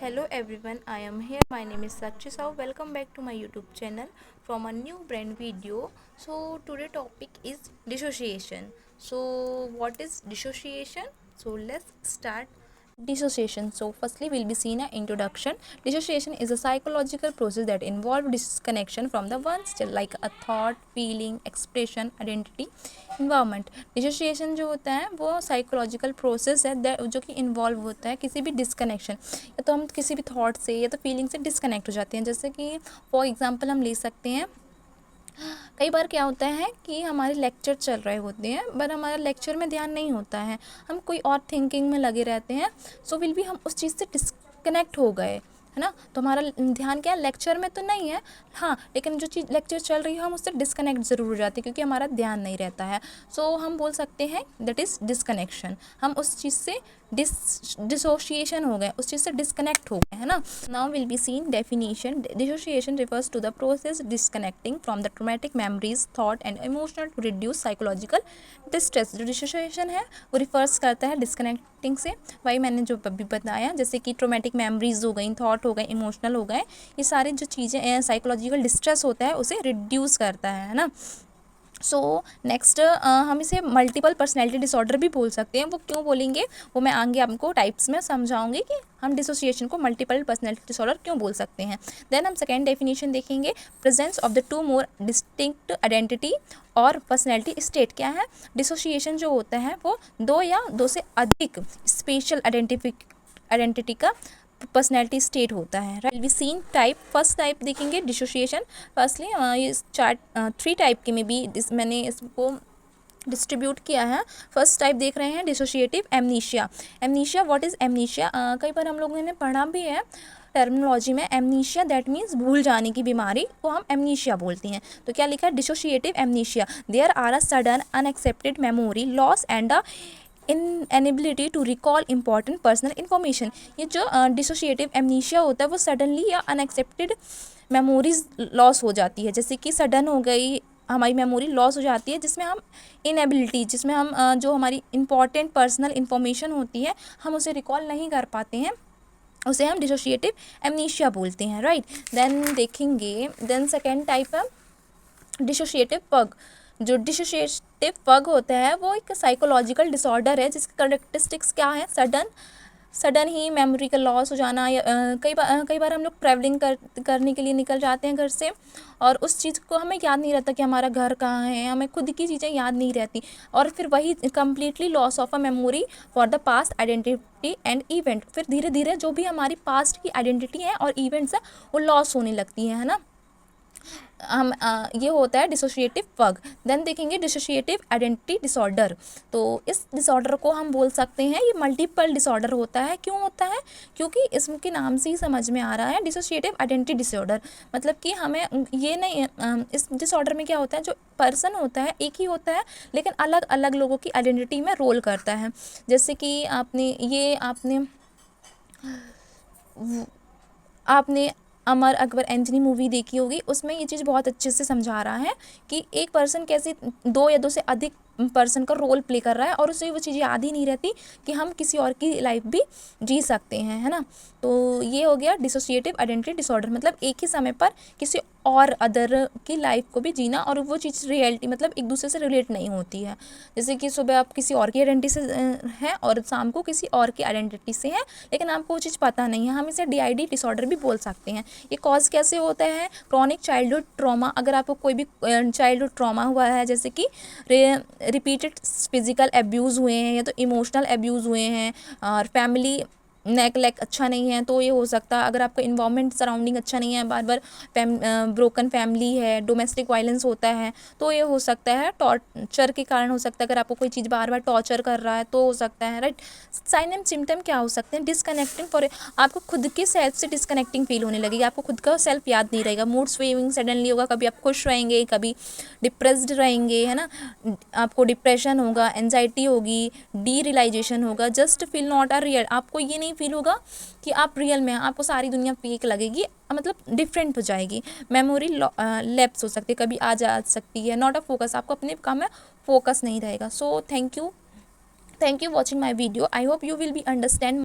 Hello everyone, I am here. My name is Sakshi Sahu. Welcome back to my YouTube channel from a new brand video. So today topic is dissociation. So what is dissociation? So let's start. Dissociation. So firstly we'll be seeing an introduction. Dissociation is a psychological process that involves disconnection from the one still like a thought, feeling, expression, identity, environment. Dissociation जो होता है वो psychological process है जो कि involve होता है किसी भी डिस्कनेक्शन, या तो हम किसी भी थॉट से या तो फीलिंग से डिस्कनेक्ट हो जाते हैं. जैसे कि फॉर एग्जांपल हम ले सकते हैं, कई बार क्या होता है कि हमारे लेक्चर चल रहे होते हैं बट हमारा लेक्चर में ध्यान नहीं होता है, हम कोई और थिंकिंग में लगे रहते हैं. सो विल भी हम उस चीज़ से डिस्कनेक्ट हो गए, है ना. तो हमारा ध्यान क्या है, लेक्चर में तो नहीं है, हाँ, लेकिन जो चीज़ लेक्चर चल रही है हम उससे डिस्कनेक्ट ज़रूर हो जाते हैं क्योंकि हमारा ध्यान नहीं रहता है. सो हम बोल सकते हैं दैट इज़ डिस्कनेक्शन. हम उस चीज़ से डिसोशिएशन हो गए, उस चीज़ से डिस्कनेक्ट हो गए, है ना. Now will be seen definition. Dissociation refers to the process disconnecting from the traumatic memories, thought and emotional to reduce psychological distress. जो डिसोशिएशन है वो रिफर्स करता है डिस्कनेक्टिंग से. वही मैंने जो अभी बताया, जैसे कि ट्रोमेटिक मेमोरीज हो गई, थॉट हो गए, इमोशनल हो गए, ये सारी जो चीज़ें साइकोलॉजिकल डिस्ट्रेस होता है उसे रिड्यूस करता है ना. सो नेक्स्ट हम इसे मल्टीपल पर्सनैलिटी डिसऑर्डर भी बोल सकते हैं. वो क्यों बोलेंगे वो मैं आगे आपको टाइप्स में समझाऊंगी कि हम डिसोसिएशन को मल्टीपल पर्सनैलिटी डिसऑर्डर क्यों बोल सकते हैं. देन हम सेकेंड डेफिनेशन देखेंगे. Presence of the two more distinct identity और पर्सनैलिटी स्टेट. क्या है, डिसोसिएशन जो होता है वो दो या दो से अधिक स्पेशल आइडेंटिटी का पर्सनैलिटी स्टेट होता है. Right, we seen type. First type देखेंगे डिसोसिएशन. फर्स्टली ये चार्ट 3 टाइप के में भी मैंने इसको डिस्ट्रीब्यूट किया है. फर्स्ट टाइप देख रहे हैं dissociative amnesia. Amnesia, what is amnesia? कई बार हम लोगों ने पढ़ा भी है टर्मिनोलॉजी में. एमनीशिया दैट मीन्स भूल जाने की बीमारी को हम एमनीशिया बोलते हैं. तो क्या लिखा है, dissociative amnesia. There are a sudden unexpected memory loss and a inability to recall important personal information. ये जो डिसोशिएटिव एमनीशिया होता है वो सडनली या अनएक्सेप्टेड मेमोरीज लॉस हो जाती है. जैसे कि सडन हो गई हमारी मेमोरी लॉस हो जाती है, जिसमें हम इनएबिलिटी, जिसमें हम जो हमारी इम्पॉर्टेंट पर्सनल इन्फॉर्मेशन होती है हम उसे रिकॉल नहीं कर पाते हैं, उसे हम डिसोशिएटिव एमनीशिया बोलते हैं. राइट, देन देखेंगे. देन सेकेंड टाइप है डिसोशिएटिव पग. जो डिसोशिएटिव पग होता है वो एक साइकोलॉजिकल डिसऑर्डर है जिसकी करेक्टरिस्टिक्स क्या है, सडन ही मेमोरी का लॉस हो जाना. या कई बार हम लोग ट्रैवलिंग करने के लिए निकल जाते हैं घर से और उस चीज़ को हमें याद नहीं रहता कि हमारा घर कहाँ है, हमें खुद की चीज़ें याद नहीं रहती और फिर वही completely loss of a memory for the past identity and event. फिर धीरे धीरे जो भी हमारी पास्ट की आइडेंटिटी है और इवेंट्स है वो लॉस होने लगती है ना. हम ये होता है डिसोशिएटिव पग. देन देखेंगे डिसोशिएटिव आइडेंटिटी डिसऑर्डर. तो इस डिसऑर्डर को हम बोल सकते हैं ये मल्टीपल डिसऑर्डर होता है. क्यों होता है, क्योंकि इसके नाम से ही समझ में आ रहा है डिसोशिएटिव आइडेंटिटी डिसऑर्डर. मतलब कि हमें ये नहीं, इस डिसऑर्डर में क्या होता है, जो पर्सन होता है एक ही होता है लेकिन अलग अलग लोगों की आइडेंटिटी में रोल करता है. जैसे कि आपने अमर अकबर एंथनी मूवी देखी होगी, उसमें ये चीज़ बहुत अच्छे से समझा रहा है कि एक पर्सन कैसे दो या दो से अधिक पर्सन का रोल प्ले कर रहा है और उसे वो चीज़ याद ही नहीं रहती कि हम किसी और की लाइफ भी जी सकते हैं, है ना. तो ये हो गया डिसोशिएटिव आइडेंटिटी डिसऑर्डर. मतलब एक ही समय पर किसी और अदर की लाइफ को भी जीना और वो चीज़ रियलिटी मतलब एक दूसरे से रिलेट नहीं होती है. जैसे कि सुबह आप किसी और की आइडेंटिटी से हैं और शाम को किसी और की आइडेंटिटी से हैं लेकिन आपको वो चीज़ पता नहीं है. हम इसे DID डिसऑर्डर भी बोल सकते हैं. ये कॉज कैसे होता है, क्रॉनिक चाइल्डहुड ट्रॉमा. अगर आपको कोई भी चाइल्डहुड ट्रॉमा हुआ है, जैसे कि रिपीटेड फिजिकल एब्यूज़ हुए हैं या तो इमोशनल एब्यूज़ हुए हैं और फैमिली नेगलेक्ट अच्छा नहीं है, तो ये हो सकता है. अगर आपका इन्वायरमेंट सराउंडिंग अच्छा नहीं है, बार बार ब्रोकन फैमिली है, डोमेस्टिक वायलेंस होता है, तो ये हो सकता है. टॉर्चर के कारण हो सकता है, अगर आपको कोई चीज़ बार बार टॉर्चर कर रहा है तो हो सकता है. राइट, साइन एंड सिम्टम क्या हो सकते हैं, डिसकनेक्टिंग फॉर आपको खुद के सेल्फ से डिसकनेक्टिंग फील होने लगेगी. आपको खुद का सेल्फ याद नहीं रहेगा, मूड स्विंगिंग सडनली होगा, कभी आप खुश रहेंगे कभी डिप्रेस्ड रहेंगे, है ना. आपको डिप्रेशन होगा, एंजाइटी होगी, डी रियलाइजेशन होगा, just feel not a real. आपको ये नहीं फील होगा कि आप रियल में हैं, आपको सारी दुनिया फेक लगेगी, मतलब डिफरेंट हो जाएगी. मेमोरी लैप्स हो सकती है, कभी आ जा सकती है. नॉट अ फोकस, आपको अपने काम में फोकस नहीं रहेगा. So thank you watching my video. I hope you will be understand